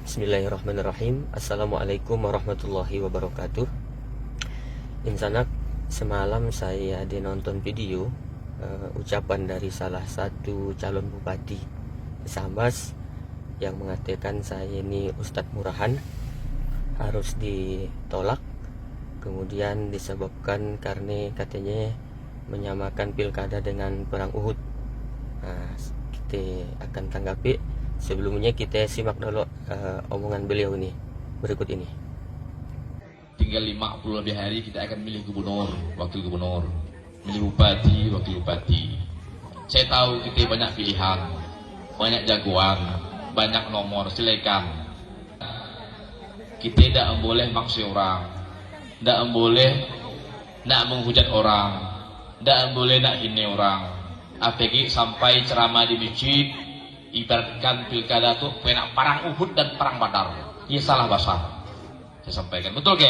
Bismillahirrahmanirrahim. Assalamualaikum warahmatullahi wabarakatuh. Insanak, semalam saya nonton video ucapan dari salah satu calon bupati Sambas yang mengatakan saya ini Ustadz Murahan harus ditolak. Kemudian disebabkan karena katanya menyamakan pilkada dengan perang Uhud. Kita akan tanggapi. Sebelumnya kita simak dulu omongan beliau ini berikut ini. Tinggal 50 lebih hari kita akan milih gubernur, wakil gubernur, milih bupati, wakil bupati. Saya tahu kita banyak pilihan, banyak jagoan, banyak nomor, silakan. Kita tidak boleh maksud orang, tidak boleh nak menghujat orang, tidak boleh nak hina orang. Apalagi sampai ceramah di masjid ibaratkan pilkada itu kena perang Uhud dan perang Badar. Ia salah bahasa. Saya sampaikan, betul ke?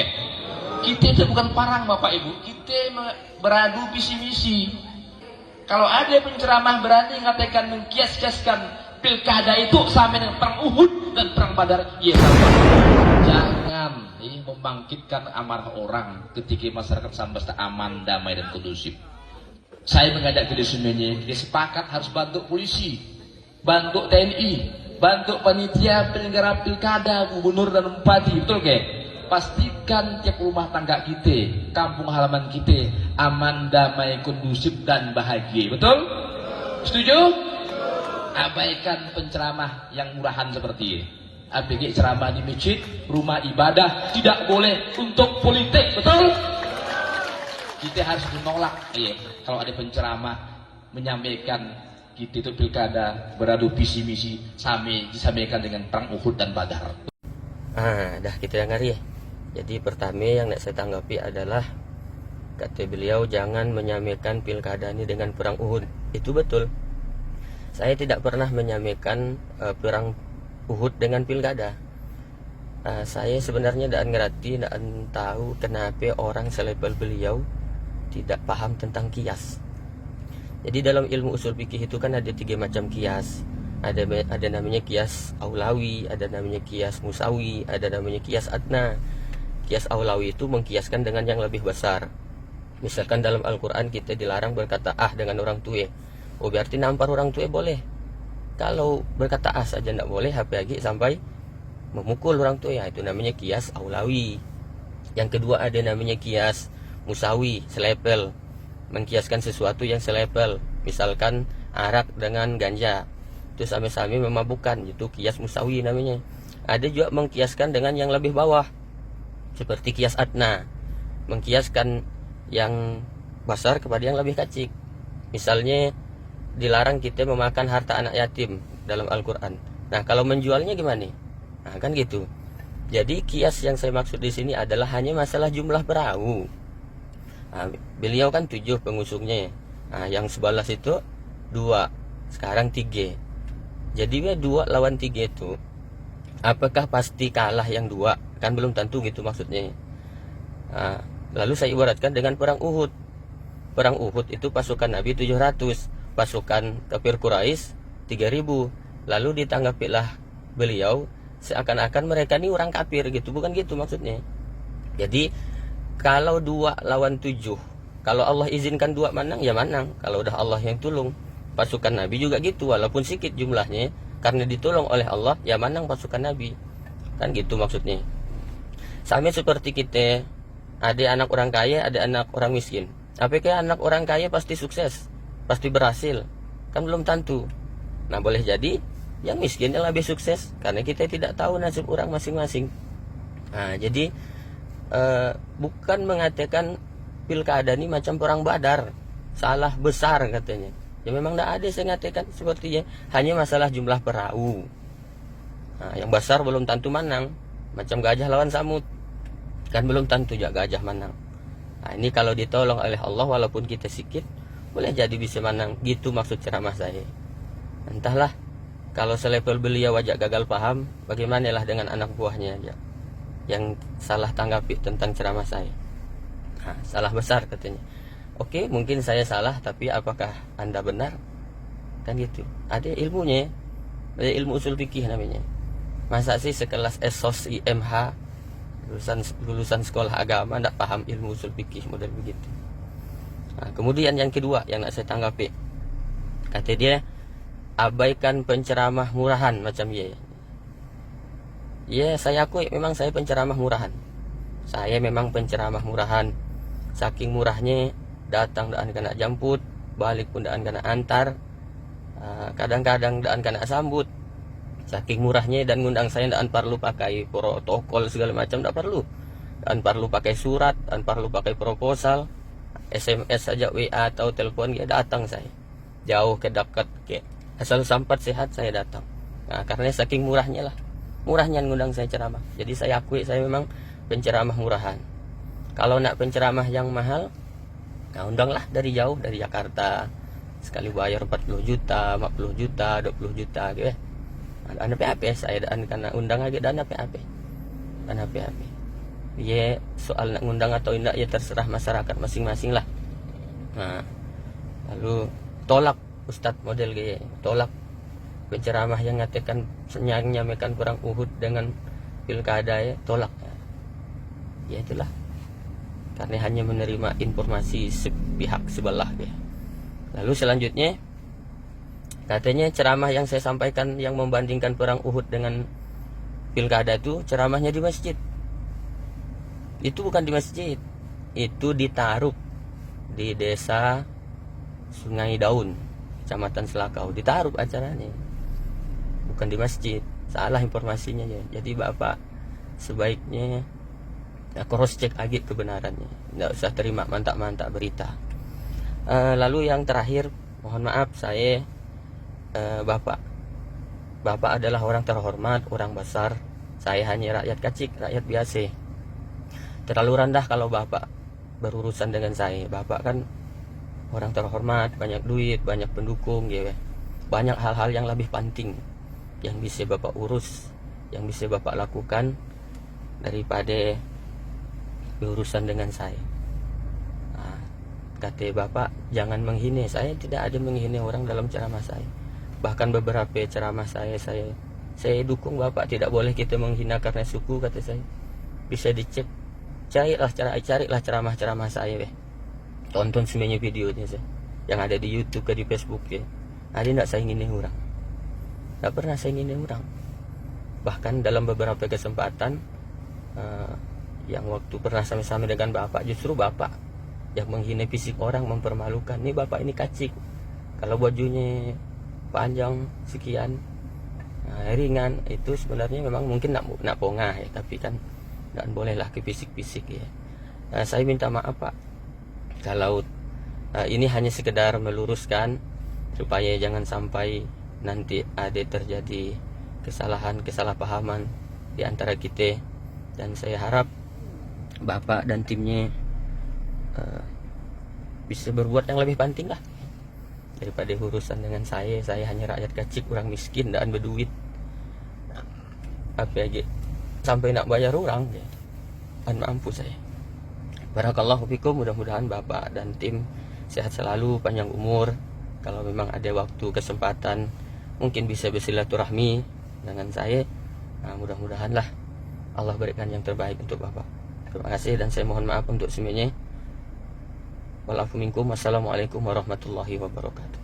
Kita itu bukan perang Bapak Ibu, kita beradu visi misi. Kalau ada penceramah berani mengatakan mengkias-kiaskan pilkada itu sama dengan perang Uhud dan perang Badar, ia salah. Jangan membangkitkan amarah orang ketika masyarakat Sambas aman, damai dan kondusif. Saya mengajak kita semuanya, kita sepakat harus bantu polisi, bantu TNI, bantu panitia penyelenggara pilkada, gubernur dan bupati, betul ke? Pastikan tiap rumah tangga kita, kampung halaman kita aman, damai, kondusif dan bahagia, betul? Setuju? Abaikan penceramah yang murahan seperti ini. Apalagi ceramah di masjid, rumah ibadah tidak boleh untuk politik, betul? Kita harus menolak, kalau ada penceramah menyampaikan kita itu pilkada beradu visi misi disampaikan dengan perang Uhud dan Badar. Dah kita dengar ya. Jadi pertama yang nak saya tanggapi adalah kata beliau jangan menyamakan pilkada ini dengan perang Uhud. Itu betul. Saya tidak pernah menyamakan perang Uhud dengan pilkada. Saya sebenarnya tidak ngerti, tidak tahu kenapa orang selevel beliau tidak paham tentang kias. Jadi dalam ilmu usul fikih itu kan ada 3 macam kias. Ada namanya kias aulawi, ada namanya kias musawi, ada namanya kias adna. Kias aulawi itu mengkiaskan dengan yang lebih besar. Misalkan dalam Al-Quran kita dilarang berkata dengan orang tua. Oh berarti nampar orang tua boleh. Kalau berkata saja tidak boleh, apalagi sampai memukul orang tua, itu namanya kias aulawi. Yang kedua ada namanya kias musawi, selepel, mengkiaskan sesuatu yang selepel, misalkan arak dengan ganja, itu sama-sama memabukkan, itu kias musawi namanya. Ada juga mengkiaskan dengan yang lebih bawah, seperti kias adna, mengkiaskan yang besar kepada yang lebih kecil. Misalnya dilarang kita memakan harta anak yatim dalam Al-Quran. Nah kalau menjualnya gimana? Nah kan gitu. Jadi kias yang saya maksud di sini adalah hanya masalah jumlah perahu. Beliau kan 7 pengusungnya. Yang 11 itu 2, sekarang 3. Jadi 2 lawan 3 itu apakah pasti kalah yang 2? Kan belum tentu gitu maksudnya. Lalu saya ibaratkan dengan perang Uhud. Perang Uhud itu pasukan Nabi 700, pasukan kafir Quraisy 3000. Lalu ditanggapilah beliau seakan-akan mereka ini orang kafir gitu. Bukan gitu maksudnya. Jadi kalau 2 lawan 7, kalau Allah izinkan 2 menang, ya menang. Kalau udah Allah yang tolong. Pasukan Nabi juga gitu, walaupun sedikit jumlahnya, karena ditolong oleh Allah, ya menang pasukan Nabi. Kan gitu maksudnya. Sama seperti kita, ada anak orang kaya, ada anak orang miskin. Apakah anak orang kaya pasti sukses, pasti berhasil? Kan belum tentu. Nah boleh jadi yang miskin yang lebih sukses, karena kita tidak tahu nasib orang masing-masing. Jadi bukan mengatakan pilkada ini macam perang Badar, salah besar katanya. Ya memang tidak ada saya ngatakan sepertinya, hanya masalah jumlah perahu. Yang besar belum tentu menang, macam gajah lawan samud, kan belum tentu juga gajah menang. Ini kalau ditolong oleh Allah walaupun kita sikit, boleh jadi bisa menang. Gitu maksud ceramah saya. Entahlah, kalau selevel beliau aja gagal paham, bagaimanalah dengan anak buahnya aja yang salah tanggapi tentang ceramah saya. Salah besar katanya. Oke, mungkin saya salah, tapi apakah Anda benar? Kan gitu. Ada ilmunya, ada ilmu usul fikih namanya. Masa sih sekelas ESOS IMH lulusan sekolah agama ndak paham ilmu usul fikih model begitu. Nah, kemudian yang kedua yang nak saya tanggapi, kata dia abaikan penceramah murahan macam ya. Ya, saya akui memang saya penceramah murahan. Saya memang penceramah murahan. Saking murahnya, datang daan kena jemput, balik pun daan kena antar, kadang-kadang daan kena sambut. Saking murahnya dan ngundang saya daan perlu pakai protokol segala macam, tak perlu. Dan perlu pakai surat, dan perlu pakai proposal, SMS saja, WA atau telepon dia datang saya. Jauh ke dekat ke asal sampat sehat saya datang. Nah, karena saking murahnya lah. Murahnya ngundang saya ceramah. Jadi saya akui saya memang penceramah murahan. Kalau nak penceramah yang mahal, nah undanglah dari jauh, dari Jakarta. Sekali bayar 40 juta, 50 juta, 20 juta gitu ya. Dana PAP saya dan karena undang aja dana PAP. Dana PAP. Ya, soal nak ngundang atau tidak ya terserah masyarakat masing-masing lah. Nah, lalu tolak Ustadz model gaya, tolak penceramah yang ngatakan menyampaikan perang Uhud dengan pilkada ya, tolak. Ya itulah. Karena hanya menerima informasi sepihak sebelah ya. Lalu selanjutnya katanya ceramah yang saya sampaikan yang membandingkan perang Uhud dengan pilkada itu ceramahnya di masjid. Itu bukan di masjid, itu ditaruh di desa Sungai Daun, Kecamatan Selakau, ditaruh acaranya, bukan di masjid. Salah informasinya ya. Jadi Bapak sebaiknya cross check lagi kebenarannya, tidak usah terima mantap-mantap berita. Lalu yang terakhir, mohon maaf saya Bapak adalah orang terhormat, orang besar. Saya hanya rakyat kecil, rakyat biasa. Terlalu rendah kalau Bapak berurusan dengan saya. Bapak kan orang terhormat, banyak duit, banyak pendukung ya. Banyak hal-hal yang lebih penting yang bisa Bapak urus, yang bisa Bapak lakukan daripada berurusan dengan saya. Kata Bapak jangan menghina. Saya tidak ada menghina orang dalam ceramah saya. Bahkan beberapa ceramah saya dukung Bapak. Tidak boleh kita menghina karena suku, kata saya. Bisa dicek, carilah ceramah-ceramah saya tonton semuanya videonya saya yang ada di YouTube ke di Facebook ya. Ada tidak saya ngine orang? Tidak pernah saya ngine orang. Bahkan dalam beberapa kesempatan yang waktu pernah sama-sama dengan Bapak, justru Bapak yang menghina fisik orang, mempermalukan. Nih Bapak ini kacik, kalau bajunya panjang sekian, ringan, itu sebenarnya memang mungkin nak pongah ya, tapi kan nggak bolehlah ke fisik-fisik ya. Saya minta maaf Pak kalau ini hanya sekedar meluruskan supaya jangan sampai nanti ada terjadi kesalahpahaman di antara kita. Dan saya harap Bapak dan timnya bisa berbuat yang lebih penting lah daripada urusan dengan saya. Saya hanya rakyat kecil, orang miskin dan berduit. Apa aja sampai nak bayar orang ya, kan mampu saya. Barakallahu fikum, mudah-mudahan Bapak dan tim sehat selalu, panjang umur. Kalau memang ada waktu kesempatan mungkin bisa bersilaturahmi dengan saya. Mudah-mudahan lah Allah berikan yang terbaik untuk Bapak. Terima kasih dan saya mohon maaf untuk semuanya. Walafu minkum. Wassalamualaikum warahmatullahi wabarakatuh.